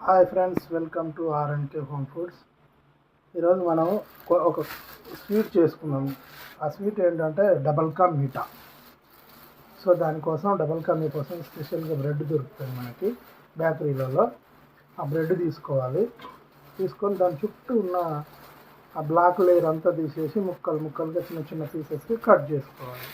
Hi friends, welcome to RNK home foods. ఈరోజు మనం ఒక స్వీట్ చేసుకున్నాము. ఆ స్వీట్ ఏంటంటే డబల్ కా మీఠా. సో దానికోసం డబల్ కా మీఠా కోసం స్పెషల్గా బ్రెడ్ దొరుకుతుంది మనకి బేకరీలలో. ఆ బ్రెడ్ తీసుకోవాలి. తీసుకొని దాని చుట్టూ ఉన్న ఆ బ్లాక్ లేయర్ అంతా తీసేసి ముక్కలుగా చిన్న చిన్న పీసెస్కి కట్ చేసుకోవాలి.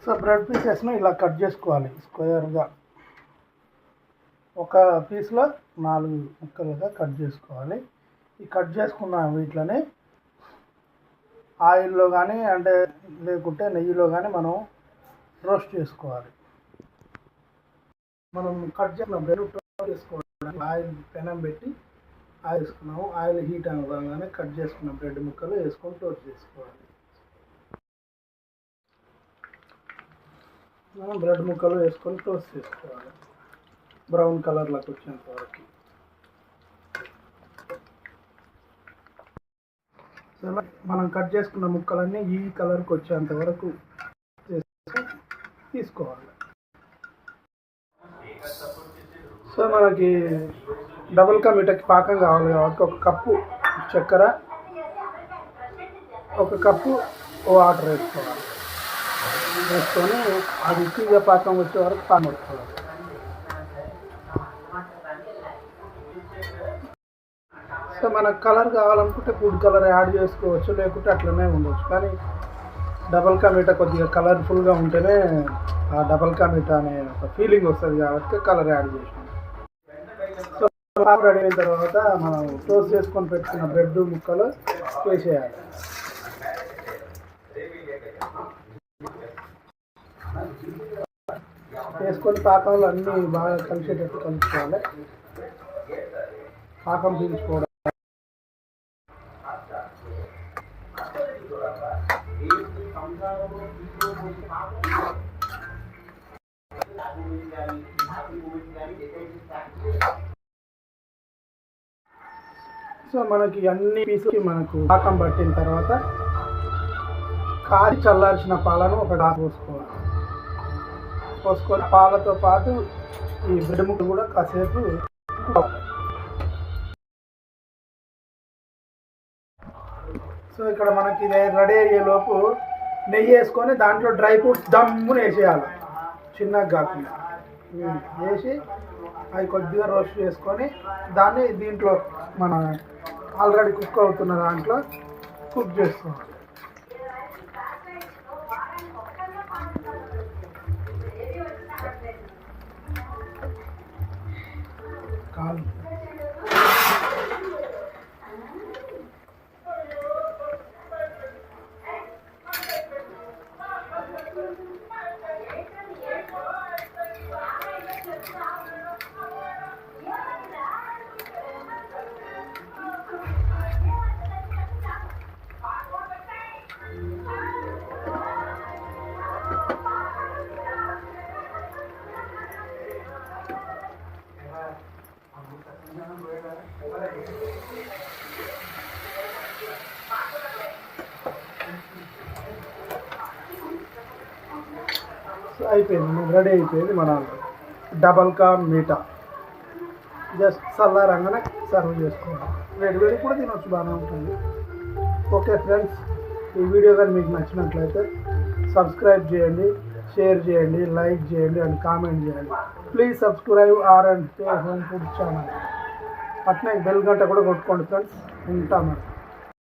సో బ్రెడ్ పీసెస్ను ఇలా కట్ చేసుకోవాలి స్క్వేర్గా. ఒక పీస్లో 4 ముక్కలుగా కట్ చేసుకోవాలి. ఈ కట్ చేసుకున్న వీటిని ఆయిల్లో కానీ లేకుంటే నెయ్యిలో కానీ మనం రోస్ట్ చేసుకోవాలి. మనం కట్ చేసిన బ్రెడ్ టోస్ట్ చేసుకోవాలి. ఆయిల్ పెనం పెట్టి ఆయిల్ వేసుకున్నాము. ఆయిల్ హీట్ అవ్వగానే కట్ చేసుకున్న బ్రెడ్ ముక్కలు వేసుకొని టోస్ట్ చేసుకోవాలి. మనం బ్రెడ్ ముక్కలు వేసుకొని టోస్ట్ చేసుకోవాలి బ్రౌన్ కలర్లోకి వచ్చేంత వరకు. మనం కట్ చేసుకున్న ముక్కలన్నీ ఈ కలర్కి వచ్చేంత వరకు తీసుకోవాలి. సో మనకి డబుల్ కా మీఠాకి పాకం కావాలి కాబట్టి 1 కప్పు చక్కెర, 1 కప్పు వాటర్ వేసుకోవాలి. వేసుకొని అది ఎక్కువగా పాకం వచ్చే వరకు పాకం పెట్టుకోవాలి. సో మనకు కలర్ కావాలనుకుంటే ఫుడ్ కలర్ యాడ్ చేసుకోవచ్చు, లేకుంటే అట్లనే ఉండవచ్చు. కానీ డబల్ కా మీఠా కొద్దిగా కలర్ఫుల్గా ఉంటేనే ఆ డబల్ కా మీఠా అనే ఒక ఫీలింగ్ వస్తుంది కాబట్టి కలర్ యాడ్ చేసాం. సో పాకం రెడీ అయిన తర్వాత మనం టోస్ట్ చేసుకొని పెట్టుకున్న బ్రెడ్ ముక్కలు వేసేయాలి. వేసుకొని పాకంలో అన్నీ బాగా కలిసేటట్టు కలుపుకోవాలి. పాకం పీల్చుకోవడం. సో మనకి అన్ని పీసులకి మనకు పాకం పట్టిన తర్వాత కాచి చల్లార్చిన పాలను ఒక గ్లాస్ పోసుకొని పాలతో పాటు ఈ బ్రెడ్ ముక్క కూడా కాసేపు. సో ఇక్కడ మనకి రెడీ అయ్యేలోపు నెయ్యి వేసుకొని దాంట్లో డ్రై ఫ్రూట్స్ దమ్మున వేసేయాలి, చిన్నగా కాకుండా వేసి అవి కొద్దిగా రోస్ట్ చేసుకొని దాన్ని దీంట్లో మన ఆల్రెడీ కుక్ అవుతున్న దాంట్లో కుక్ చేసుకోవాలి. అయిపోయింది, రెడీ అయిపోయింది మన double ka meetha. Just చల్లారంగానే serve చేసుకోవాలి. వేడి కూడా తినవచ్చు, బాగానే ఉంటుంది. ఓకే ఫ్రెండ్స్, ఈ వీడియో కానీ మీకు నచ్చినట్లయితే సబ్స్క్రైబ్ చేయండి, షేర్ చేయండి, లైక్ చేయండి అండ్ కామెంట్ చేయండి. Please subscribe RNK home food channel. అట్నే బెల్ గంట కూడా కొట్టుకోండి ఫ్రెండ్స్. ఉంటాం మరి.